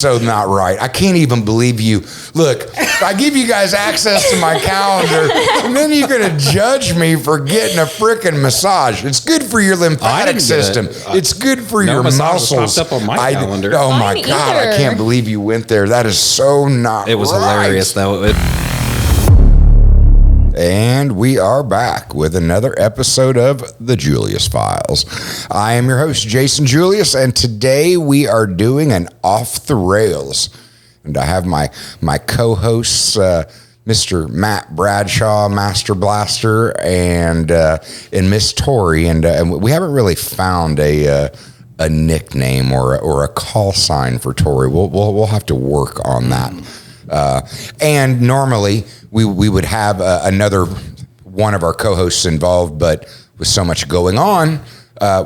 So not right. I can't even believe you. Look, I give you guys access to my calendar, and then you're going to judge me for getting a freaking massage. It's good for your lymphatic system. It's good for your muscles. Popped up on my calendar. Oh my God, I can't believe you went there. That is so not It was right. hilarious, though. And we are back with another episode of the Julius Files. I am your host, Jason Julius, and today we are doing an Off the Rails. And I have my co-hosts, Mr. Matt Bradshaw, Master Blaster, and Miss Tori. And we haven't really found a nickname or a call sign for Tori. We'll have to work on that. And normally we would have another one of our co-hosts involved, but with so much going on,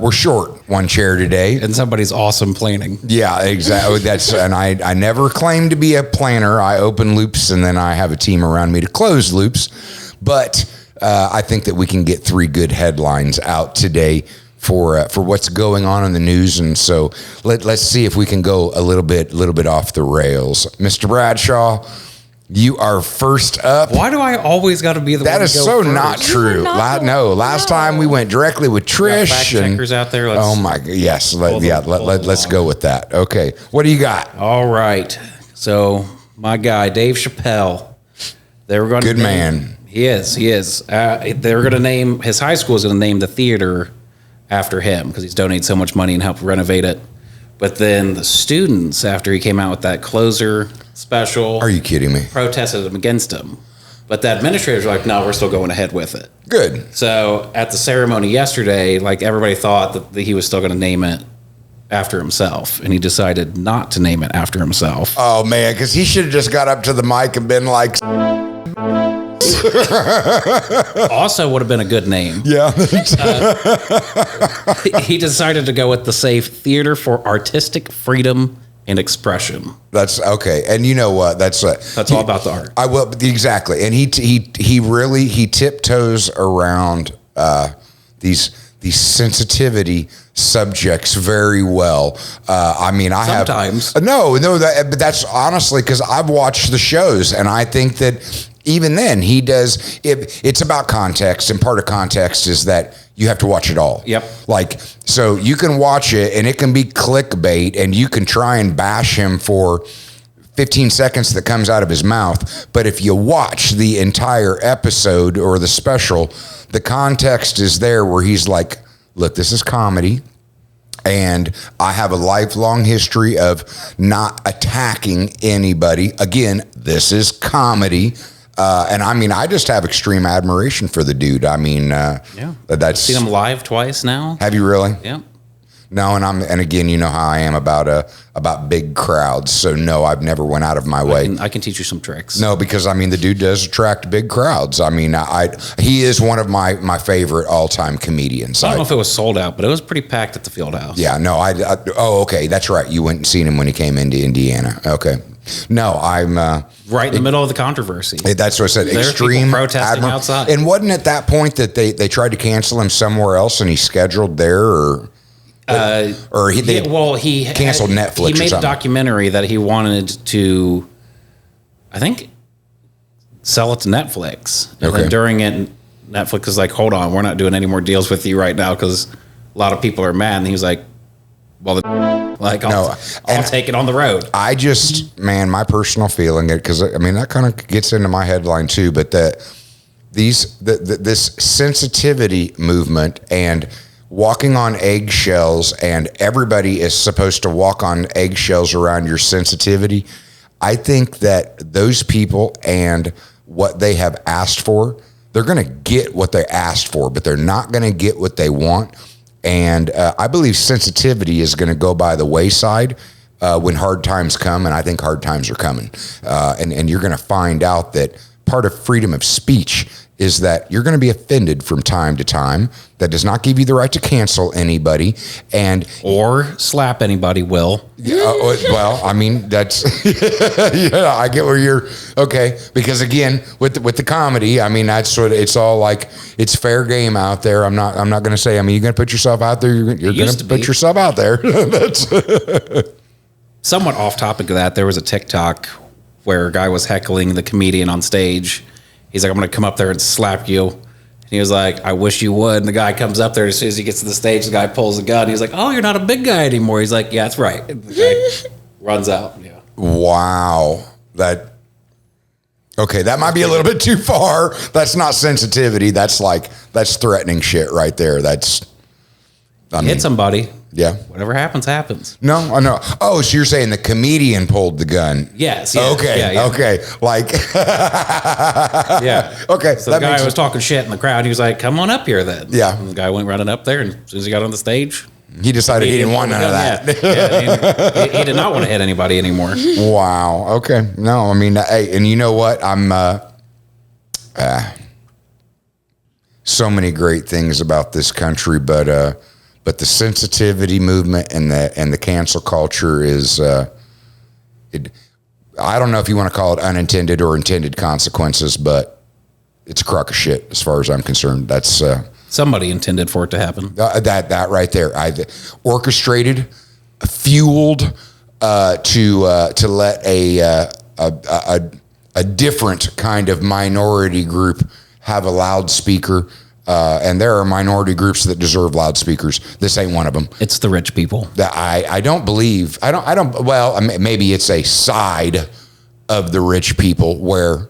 we're short one chair today. And somebody's awesome planning. Yeah, exactly. And I never claim to be a planner. I open loops and then I have a team around me to close loops. But I think that we can get 3 good headlines out today for what's going on in the news, and so let's see if we can go a little bit off the rails. Mr. Bradshaw, you are first up. Why do I always got to be the one to go That is so first? not true. Last time we went directly with Trish. Fact checkers out there. Oh my, yes, let's go with that. Okay, what do you got? All right. So my guy Dave Chappelle, they were going to Good man. He is. They were going to name his high school is going to name the theater after him because he's donated so much money and helped renovate it. But then the students, after he came out with that closer special, Are you kidding me? protested him against him. But the administrators were like, no, we're still going ahead with it. Good. So at the ceremony yesterday, like everybody thought that he was still going to name it after himself, and he decided not to name it after himself. Oh man, because he should have just got up to the mic and been like, Also would have been a good name. yeah. He decided to go with the safe Theater for Artistic Freedom and Expression. That's okay. And you know what? That's all about the art. I will exactly. And he really tiptoes around these sensitivity subjects very well. I mean, Sometimes. but that's honestly because I've watched the shows, and I think that even then he does. It's about context, and part of context is that you have to watch it all. Yep. Like, so you can watch it, and it can be clickbait, and you can try and bash him for 15 seconds that comes out of his mouth. But if you watch the entire episode or the special, the context is there where he's like, look, this is comedy, and I have a lifelong history of not attacking anybody. Again, this is comedy. And I mean, I just have extreme admiration for the dude. I mean, Yeah. that's I've seen him live twice now. Have you really? Yeah. No, and again, you know how I am about big crowds. So no, I've never went out of my way. I can teach you some tricks. No, because I mean, the dude does attract big crowds. I mean, he is one of my favorite all-time comedians. I don't know if it was sold out, but it was pretty packed at the field house. Yeah, no, okay, that's right. You went and seen him when he came into Indiana. Okay. No, I'm Right in the middle of the controversy. That's what I said. There's Extreme people protesting outside. And wasn't it that point that they tried to cancel him somewhere else, and he scheduled there, or he canceled Netflix. He or made something. a documentary that he wanted to, I think, sell it to Netflix. And then during it, Netflix was like, "Hold on, we're not doing any more deals with you right now because a lot of people are mad." And he was like, "Well, I'll take it on the road." I just, man, my personal feeling, because I mean that kind of gets into my headline too, but this sensitivity movement and walking on eggshells, and everybody is supposed to walk on eggshells around your sensitivity. I think that those people and what they have asked for, they're going to get what they asked for, but they're not going to get what they want. And I believe sensitivity is going to go by the wayside when hard times come, and I think hard times are coming. And you're going to find out that part of freedom of speech is that you're going to be offended from time to time. That does not give you the right to cancel anybody or slap anybody. Well, I mean, that's yeah, I get where you're okay, because again, with the comedy, I mean, that's what it's all like. It's fair game out there. I'm not going to say, I mean, you're going to put yourself out there. You're going to put yourself out there. That's somewhat off topic of that, there was a TikTok where a guy was heckling the comedian on stage. He's like, I'm going to come up there and slap you. And he was like, I wish you would. And the guy comes up there. As soon as he gets to the stage, the guy pulls a gun. He's like, oh, you're not a big guy anymore. He's like, yeah, that's right. And the guy runs out. Yeah. Wow. Okay, that might be a little bit too far. That's not sensitivity. That's threatening shit right there. Hit somebody. Yeah. Whatever happens, happens. No, I know. Oh, so you're saying the comedian pulled the gun? Yes. Okay. Yeah. Okay. Yeah. Okay. So the guy was talking shit in the crowd. He was like, come on up here then. Yeah. And the guy went running up there, and as soon as he got on the stage, he decided he didn't want none of that. Yeah, he did not want to hit anybody anymore. Wow. Okay. No, I mean, hey, and you know what? I'm so many great things about this country, but the sensitivity movement and the cancel culture is I don't know if you want to call it unintended or intended consequences, but it's a crock of shit as far as I'm concerned. That's somebody intended for it to happen. That right there, orchestrated, fueled to let a different kind of minority group have a loudspeaker. And there are minority groups that deserve loudspeakers. This ain't one of them. It's the rich people. That I don't believe. Well, maybe it's a side of the rich people where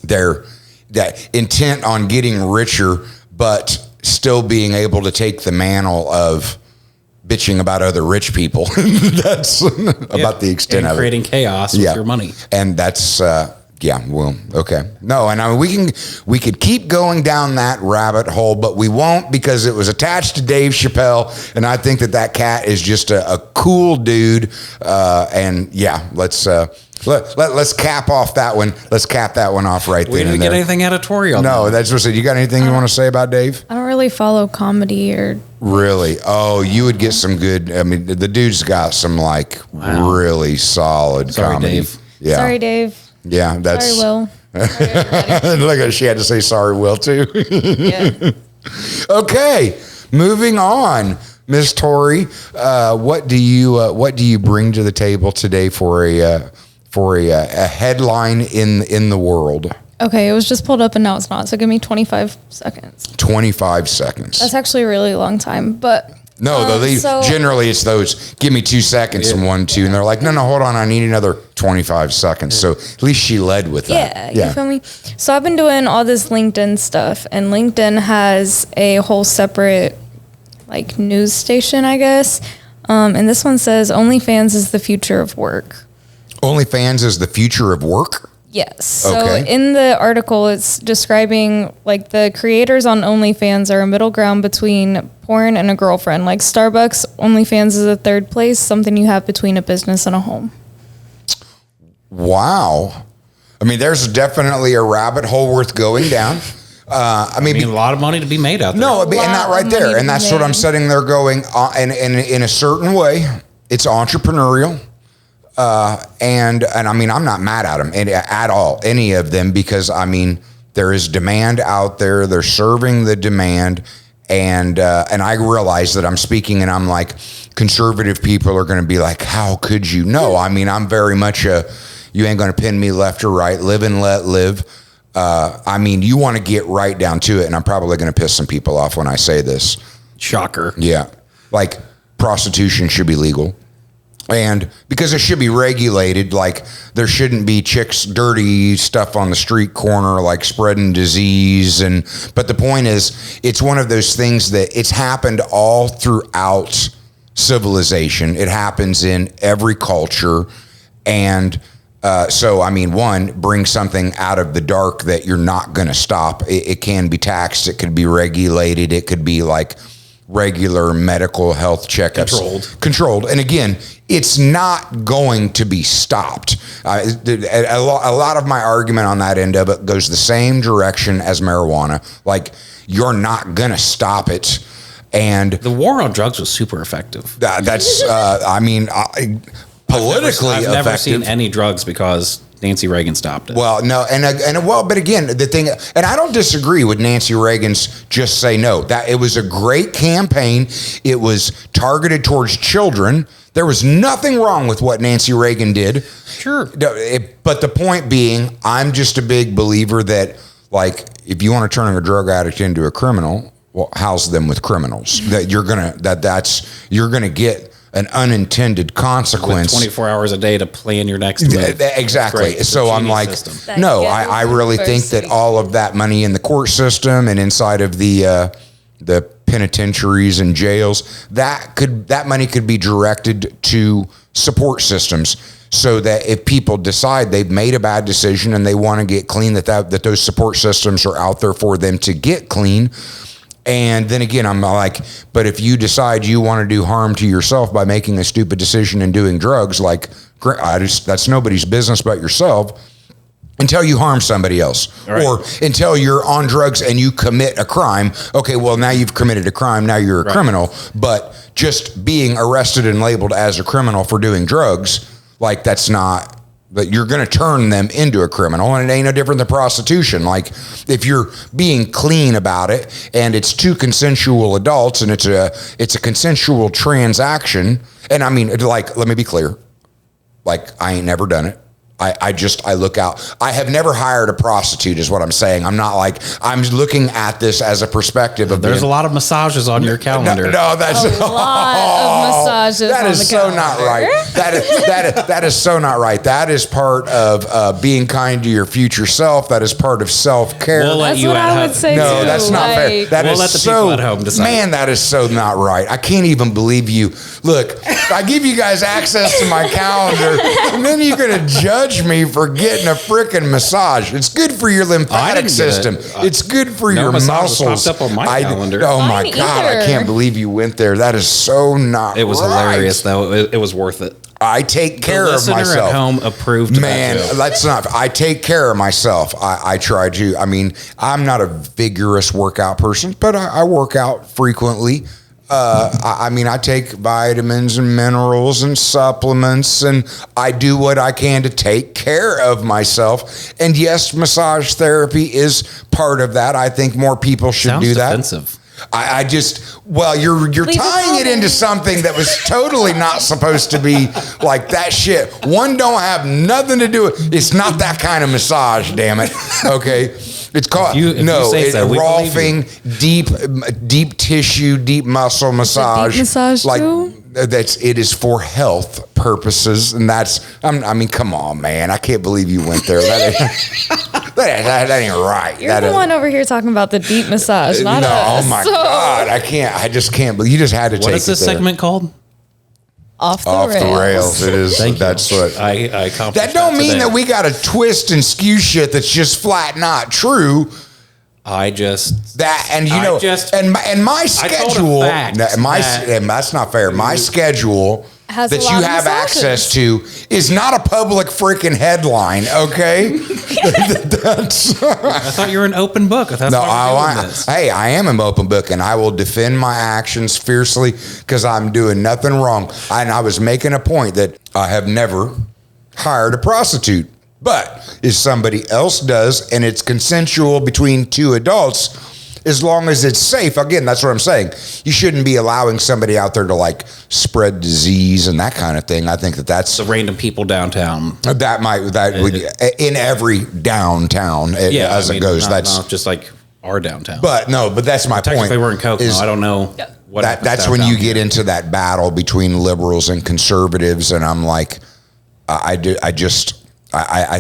they're that intent on getting richer, but still being able to take the mantle of bitching about other rich people. That's about the extent of it. Creating chaos with your money. And that's yeah, well, okay. No, and I mean, we could keep going down that rabbit hole, but we won't because it was attached to Dave Chappelle, and I think that cat is just a cool dude. And yeah, let's cap off that one. Let's cap that one off right there. We didn't get anything editorial. No, that's what I said. You got anything you want to say about Dave? I don't really follow comedy or. Really? Oh, you would get some good. I mean, the dude's got some really solid comedy. Dave. Yeah. Sorry, Dave. Yeah, that's. Sorry, Will. Look, she had to say sorry, Will, too. Yeah. Okay, moving on, Miss Tori. What do you bring to the table today for a headline in the world? Okay, it was just pulled up and now it's not. So give me 25 seconds. 25 seconds. That's actually a really long time, but. No, generally it's those, give me 2 seconds and 1, 2. And they're like, no, hold on. I need another 25 seconds. So at least she led with that. Yeah, you feel me? So I've been doing all this LinkedIn stuff, and LinkedIn has a whole separate news station, I guess. And this one says OnlyFans is the future of work. OnlyFans is the future of work? Yes. So in the article, it's describing the creators on OnlyFans are a middle ground between porn and a girlfriend. Like Starbucks, OnlyFans is a third place, something you have between a business and a home. Wow. I mean, there's definitely a rabbit hole worth going down. I mean, a lot of money to be made out there. No, and that right there. And that's what I'm sitting there going, and in a certain way, it's entrepreneurial. And I mean, I'm not mad at them at all, any of them, because I mean, there is demand out there. They're serving the demand. And I realize that I'm speaking and I'm like, conservative people are going to be like, how could you? No, I mean, I'm very much you ain't going to pin me left or right, live and let live. I mean, you want to get right down to it. And I'm probably going to piss some people off when I say this. Shocker. Yeah. Like prostitution should be legal. And because it should be regulated, there shouldn't be chicks dirty stuff on the street corner, spreading disease. But the point is, it's one of those things that it's happened all throughout civilization. It happens in every culture. And so, I mean, one, bring something out of the dark that you're not going to stop. It can be taxed. It could be regulated. It could be regular medical health checkups. Controlled. And again, it's not going to be stopped. A lot of my argument on that end of it goes the same direction as marijuana. You're not going to stop it. And the war on drugs was super effective. That's, I mean, politically I've effective. never seen any drugs because Nancy Reagan stopped it. Well, no, but again, the thing, and I don't disagree with Nancy Reagan's just say no. That it was a great campaign. It was targeted towards children. There was nothing wrong with what Nancy Reagan did. Sure. But the point being, I'm just a big believer that, like, if you want to turn a drug addict into a criminal, well, house them with criminals. That you're gonna get an unintended consequence. With 24 hours a day to plan your next move. Exactly. Great. So I'm like, no, I really think that all of that money in the court system and inside of the penitentiaries and jails, that money could be directed to support systems, so that if people decide they've made a bad decision and they want to get clean, that those support systems are out there for them to get clean. And then again, I'm like, but if you decide you want to do harm to yourself by making a stupid decision and doing drugs, like, that's nobody's business but yourself until you harm somebody else. Right. Or until you're on drugs and you commit a crime. Okay, well, now you've committed a crime. Now you're a criminal. But just being arrested and labeled as a criminal for doing drugs, like, that's not... But you're going to turn them into a criminal, and it ain't no different than prostitution. Like, if you're being clean about it, and it's two consensual adults, and it's a consensual transaction, and I mean, like, let me be clear, like, I ain't never done it. I look out. I have never hired a prostitute, is what I'm saying. I'm not like, I'm looking at this as a perspective of... There's a lot of massages on your calendar. No, that's a lot of massages. That is so not right. That is so not right. That is part of being kind to your future self. That is part of self-care. We'll let that's you what at I home. would say. No, too. that's not fair. That we'll is let the so, people at home decide. Man, that is so not right. I can't even believe you. Look, I give you guys access to my calendar, and then you're going to judge me for getting a freaking massage. It's good for your lymphatic system. It's good for your muscles. Popped up on my calendar. Oh my God, I can't believe you went there. That is so not It was hilarious, though. It was worth it. I take care of myself. The listener at home approved. Man, that's not. I take care of myself. I try to. I mean, I'm not a vigorous workout person, but I work out frequently. I mean, I take vitamins and minerals and supplements, and I do what I can to take care of myself. And yes, massage therapy is part of that. I think more people should do that. Defensive. I just, well, you're tying it into something that was totally not supposed to be like that shit. One don't have nothing to do with, it's not that kind of massage, damn it. Okay. It's called, Rolfing, deep tissue, deep muscle massage. Deep massage like, too? It is for health purposes, and I mean, come on, man! I can't believe you went there. That ain't right. You're the one over here talking about the deep massage, not us. Oh my God, I can't. I just can't believe you just had to take it. What is this segment called? Off the rails. It is. That's what I that don't mean that we got to twist and skew shit that's just flat not true. And my schedule, that's not fair. My schedule that you have access to is not a public freaking headline, okay? I thought you were an open book. Hey, I am an open book, and I will defend my actions fiercely because I'm doing nothing wrong. And I was making a point that I have never hired a prostitute. But if somebody else does, and it's consensual between two adults, as long as it's safe, again, that's what I'm saying. You shouldn't be allowing somebody out there to like spread disease and that kind of thing. I think that's the random people downtown. In every downtown as it goes. That's not just like our downtown. But that's my point. We're in Kokomo. I don't know. What that's when you get into that battle between liberals and conservatives, and I'm like, I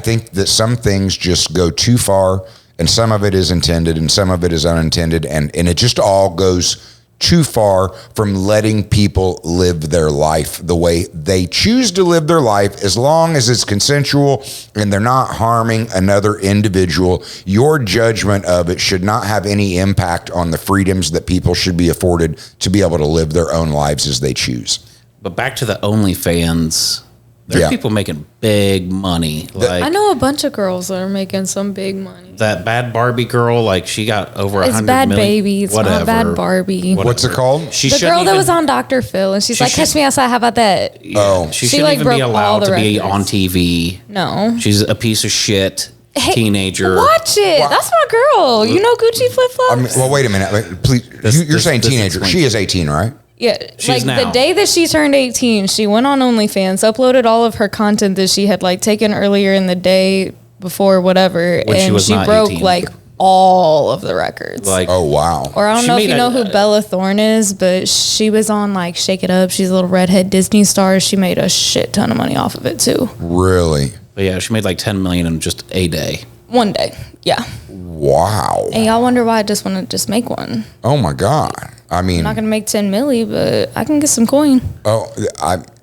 think that some things just go too far, and some of it is intended and some of it is unintended, and it just all goes too far from letting people live their life the way they choose to live their life, as long as it's consensual and they're not harming another individual. Your judgment of it should not have any impact on the freedoms that people should be afforded to be able to live their own lives as they choose. But back to the OnlyFans. There's people making big money. Like, I know a bunch of girls that are making some big money. That Bad Barbie girl, like she got over 100 million. It's Bad Baby. It's not Bad Barbie. What's it called? The girl that was on Dr. Phil, and she's like, "Catch me outside." How about that? Oh, she shouldn't even be allowed to be on TV. No, she's a piece of shit. Teenager. Watch it. Wow. That's my girl. You know Gucci flip flops. Well, wait a minute. Please, you're saying teenager. She is 18, right? Yeah, She's like the day that she turned 18, she went on OnlyFans, uploaded all of her content that she had like taken earlier in the day before whatever, When and she broke 18. like all of the records. Like, Oh, wow. Or I don't know if you know who Bella Thorne is, but she was on like Shake It Up. She's a little redhead Disney star. She made a shit ton of money off of it too. Really? but yeah, she made like 10 million in just a day. One day, yeah. Wow. And y'all wonder why I just want to just make one. Oh, my God. I mean, I'm not gonna make 10 milli, but I can get some coin.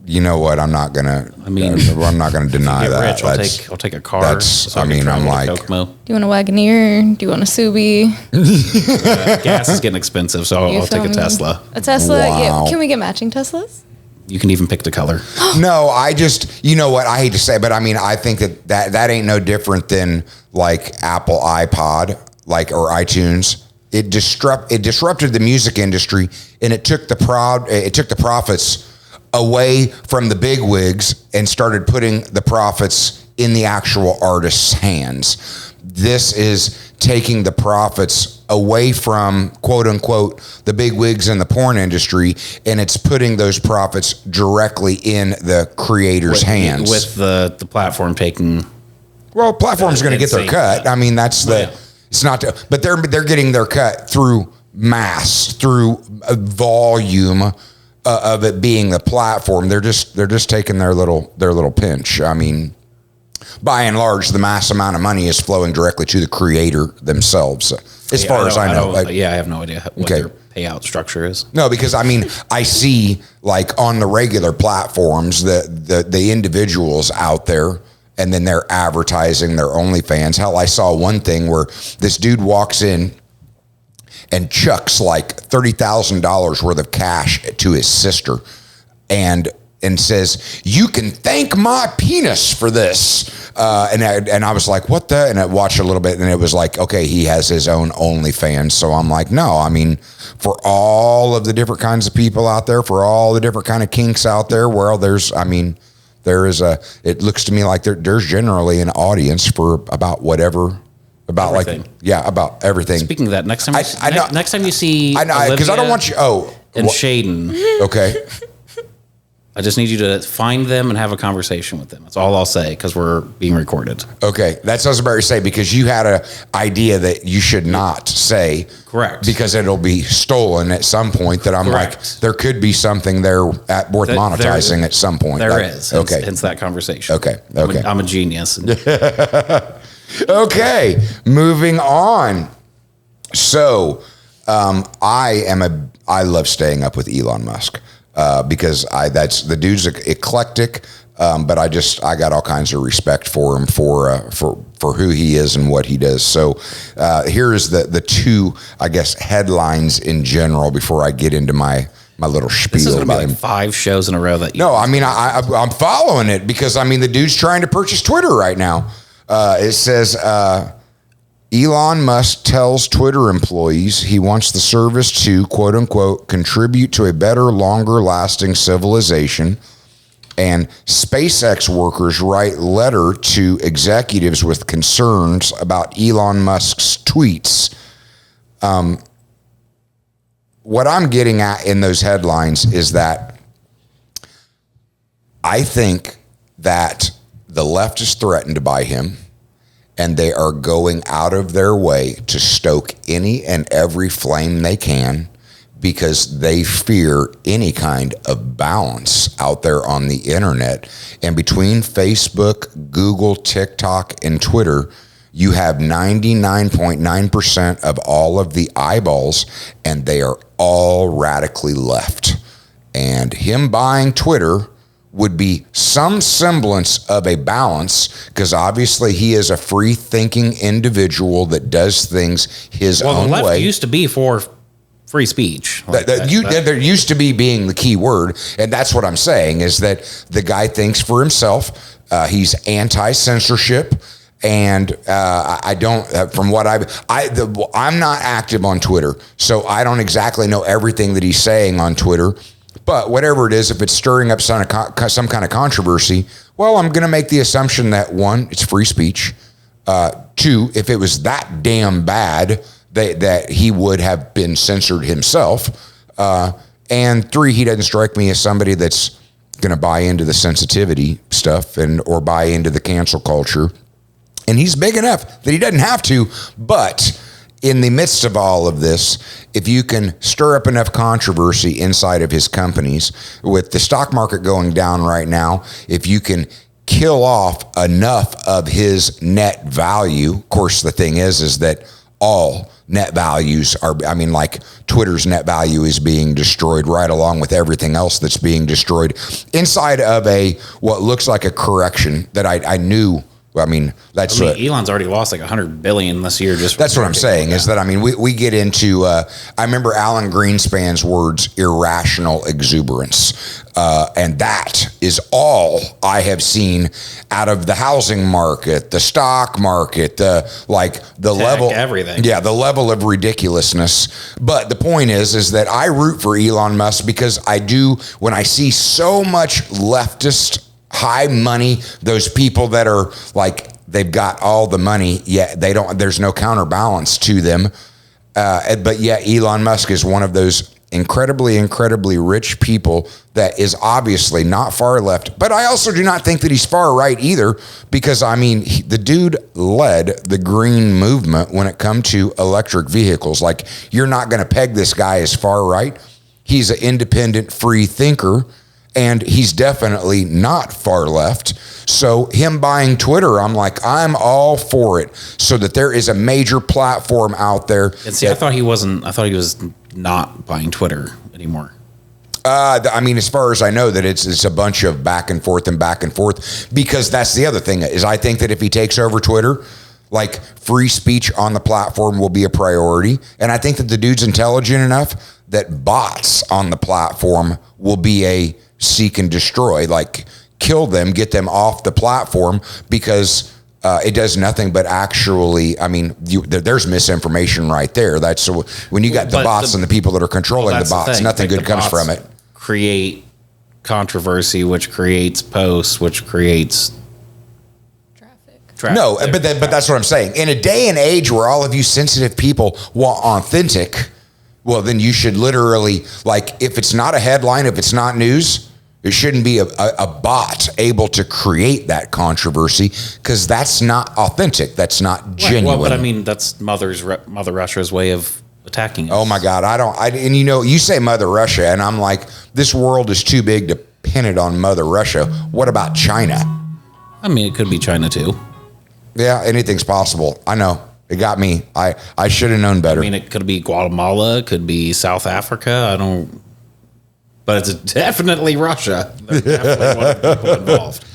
you know what? I'm not gonna. I'm not gonna deny Get that. rich, I'll take a car. That's. I'm like. Do you want a Wagoneer? Do you want a Subi? Gas is getting expensive, so I'll take a Tesla. A Tesla? Wow. Yeah. Can we get matching Teslas? You can even pick the color. No, I just, you know what? I hate to say, but I mean, I think that ain't no different than like Apple iPod, like or iTunes. It disrupted the music industry, and it took the profits away from the bigwigs and started putting the profits in the actual artist's hands. This is taking the profits away from, quote unquote, the bigwigs in the porn industry, and it's putting those profits directly in the creator's hands. With the platform taking... Well, platform's going to get their cut. I mean, that's it's not, but they're getting their cut through mass, through volume of it being the platform. They're just taking their little pinch. I mean, by and large, the mass amount of money is flowing directly to the creator themselves, as far as I know. I have no idea what their payout structure is. No, because I mean, I see like on the regular platforms, the individuals out there, and then they're advertising their OnlyFans. Hell, I saw one thing where this dude walks in and chucks like $30,000 worth of cash to his sister, and says, "You can thank my penis for this." And I was like, "What the?" And I watched a little bit, and it was like, okay, he has his own OnlyFans. So I'm like, no, I mean, for all of the different kinds of people out there, for all the different kind of kinks out there, well, it looks to me like there's generally an audience for about whatever. About everything. About everything. Speaking of that, next time you see, I know, because I don't want you. And Shaden. Okay. I just need you to find them and have a conversation with them. That's all I'll say, because we're being recorded. Okay, that's what I was about to say, because you had an idea that you should not say. Correct. Because it'll be stolen at some point. That I'm Correct. like, there could be something there worth monetizing at some point. There is. Okay. Hence that conversation. Okay. I'm a genius. Okay, moving on. So, I love staying up with Elon Musk. Because the dude's eclectic, but I got all kinds of respect for him for who he is and what he does. So here's the two, I guess, headlines in general before I get into my little spiel. This is going to about be like him. 5 shows in a row that you... No, I mean, I'm following it because, I mean, the dude's trying to purchase Twitter right now. It says... Elon Musk tells Twitter employees he wants the service to, quote unquote, contribute to a better, longer lasting civilization. And SpaceX workers write letter to executives with concerns about Elon Musk's tweets. What I'm getting at in those headlines is that I think that the left is threatened by him. And they are going out of their way to stoke any and every flame they can because they fear any kind of balance out there on the internet. And between Facebook, Google, TikTok, and Twitter, you have 99.9% of all of the eyeballs, and they are all radically left. And him buying Twitter would be some semblance of a balance, because obviously he is a free-thinking individual that does things his own way. Well, the left used to be for free speech. There used to be being the key word, and that's what I'm saying, is that the guy thinks for himself. He's anti-censorship, and I don't, from what I'm not active on Twitter, so I don't exactly know everything that he's saying on Twitter. But whatever it is, if it's stirring up some kind of controversy, well, I'm going to make the assumption that 1, it's free speech. 2, if it was that damn bad that he would have been censored himself. And 3, he doesn't strike me as somebody that's going to buy into the sensitivity stuff or buy into the cancel culture. And he's big enough that he doesn't have to. But in the midst of all of this, if you can stir up enough controversy inside of his companies, with the stock market going down right now, if you can kill off enough of his net value, of course, the thing is that all net values are, like Twitter's net value is being destroyed right along with everything else that's being destroyed inside of what looks like a correction that I knew. Elon's already lost like $100 billion this year. That's what I'm saying is that, we get into, I remember Alan Greenspan's words, irrational exuberance. And that is all I have seen out of the housing market, the stock market, the level, everything. Yeah, the level of ridiculousness. But the point is that I root for Elon Musk because I do, when I see so much leftist high money, those people that are like, they've got all the money, yet there's no counterbalance to them. But yet Elon Musk is one of those incredibly, incredibly rich people that is obviously not far left. But I also do not think that he's far right either, because the dude led the green movement when it come to electric vehicles. Like, you're not going to peg this guy as far right. He's an independent free thinker. And he's definitely not far left. So him buying Twitter, I'm all for it, so that there is a major platform out there. And see, I thought he was not buying Twitter anymore. As far as I know, that it's a bunch of back and forth, because that's the other thing is I think that if he takes over Twitter, like, free speech on the platform will be a priority. And I think that the dude's intelligent enough that bots on the platform will be a seek and destroy, like kill them, get them off the platform, because it does nothing but actually, there's misinformation right there. That's when you got the bots and the people that are controlling the bots, nothing good comes from it. Create controversy, which creates posts, which creates traffic. No, but that's what I'm saying. In a day and age where all of you sensitive people want authentic, well, then you should literally, like, if it's not a headline, if it's not news, it shouldn't be a bot able to create that controversy, because that's not authentic. That's not genuine. Well, but that's Mother Russia's way of attacking us. Oh my God, you say Mother Russia, and I'm like, this world is too big to pin it on Mother Russia. What about China? It could be China too. Yeah, anything's possible. I know. It got me. I should have known better. It could be Guatemala, it could be South Africa. But it's definitely Russia. There's definitely one of the people involved.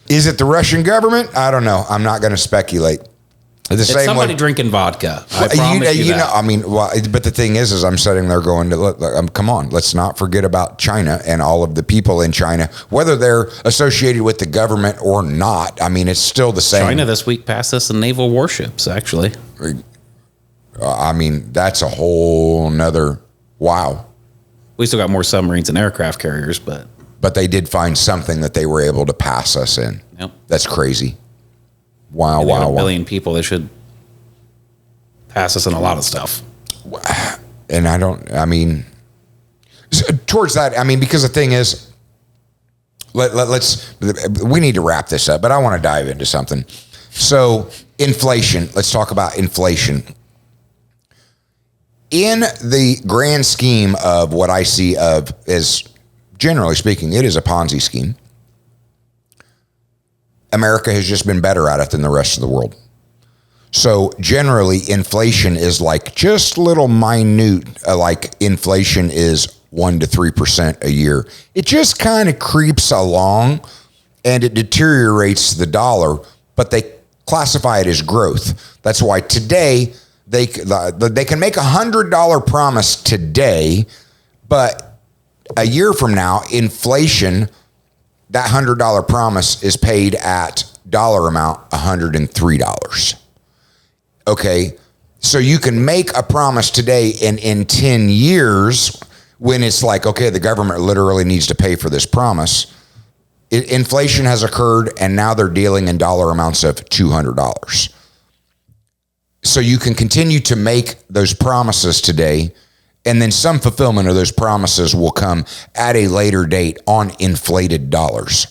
Is it the Russian government? I don't know. I'm not going to speculate. It's somebody drinking vodka. I promise you that. But the thing is I'm sitting there going, come on, let's not forget about China and all of the people in China, whether they're associated with the government or not. It's still the same. China this week passed us in naval warships, actually. That's a whole nother, wow. We still got more submarines and aircraft carriers, but they did find something that they were able to pass us in. Yep. That's crazy. Wow. A billion people, they should pass us in a lot of stuff. And towards that, because the thing is, we need to wrap this up, but I want to dive into something. So, inflation, let's talk about inflation. In the grand scheme of what I see of as, generally speaking, it is a Ponzi scheme. America has just been better at it than the rest of the world. So generally, inflation is like just little minute, like inflation is 1% to 3% a year. It just kind of creeps along and it deteriorates the dollar, but they classify it as growth. That's why today they can make $100 promise today, but a year from now, inflation, that $100 promise is paid at dollar amount $103. Okay, so you can make a promise today, and in 10 years, when it's like, okay, the government literally needs to pay for this promise, inflation has occurred, and now they're dealing in dollar amounts of $200. So you can continue to make those promises today, And then some fulfillment of those promises will come at a later date on inflated dollars.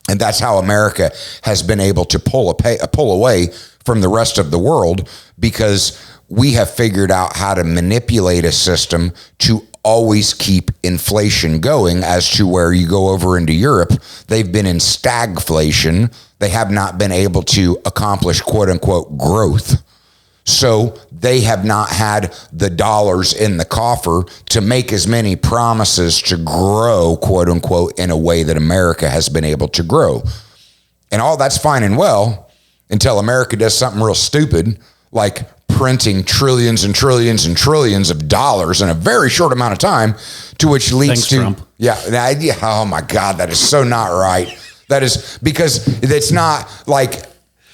And that's how America has been able to pull away from the rest of the world, because we have figured out how to manipulate a system to always keep inflation going, as to where you go over into Europe, they've been in stagflation. They have not been able to accomplish quote unquote growth. So they have not had the dollars in the coffer to make as many promises to grow, quote unquote, in a way that America has been able to grow. And all that's fine and well until America does something real stupid, like printing trillions and trillions and trillions of dollars in a very short amount of time, to which leads to Trump. Oh my God, that is so not right. That is because it's not like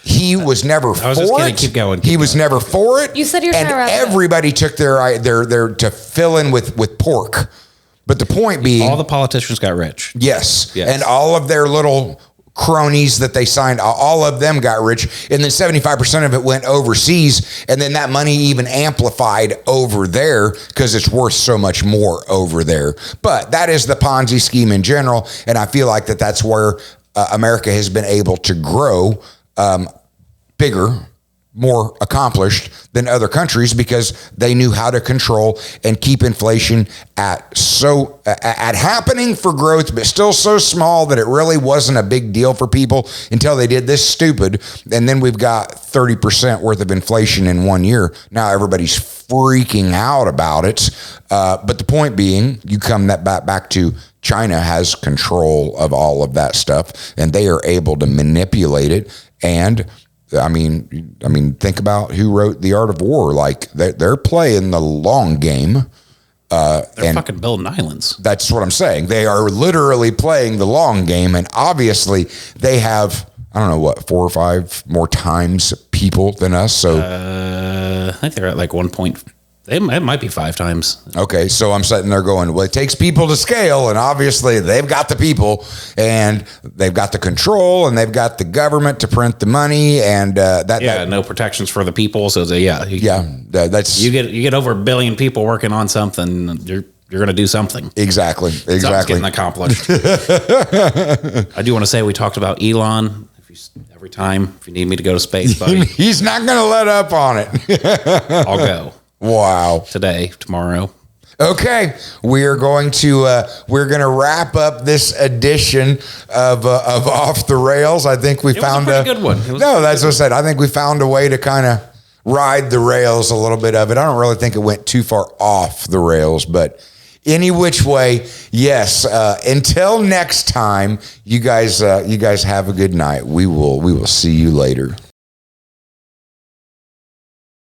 he was never for it. Keep going. He was never for it. You said you're and trying to wrap it up. everybody took their to fill in with pork. But the point being, all the politicians got rich. yes, and all of their little cronies that they signed, all of them got rich, and then 75% of it went overseas, and then that money even amplified over there because it's worth so much more over there. But that is the Ponzi scheme in general, and I feel like that's where America has been able to grow bigger, more accomplished than other countries, because they knew how to control and keep inflation at happening for growth, but still so small that it really wasn't a big deal for people until they did this stupid. And then we've got 30% worth of inflation in 1 year. Now everybody's freaking out about it. But the point being, you come back to China has control of all of that stuff, and they are able to manipulate it. And I mean, think about who wrote The Art of War. Like they're playing the long game. They're fucking building islands. That's what I'm saying. They are literally playing the long game, and obviously they have, I don't know what, 4 or 5 more times people than us. So I think they're at like 1 point. It might be 5 times. Okay, so I'm sitting there going, well, it takes people to scale, and obviously they've got the people, and they've got the control, and they've got the government to print the money, and no protections for the people. So that's you get over 1 billion people working on something, you're going to do something. Exactly. Something's getting accomplished. I do want to say we talked about Elon. Every time, if you need me to go to space, buddy, he's not going to let up on it. I'll go. Wow. Today, tomorrow. Okay, we are going to wrap up this edition of Off the Rails. I think we found a good one. No, that's what I said. I think we found a way to kind of ride the rails a little bit of it. I don't really think it went too far off the rails, but any which way, yes. Until next time, you guys have a good night. We will see you later.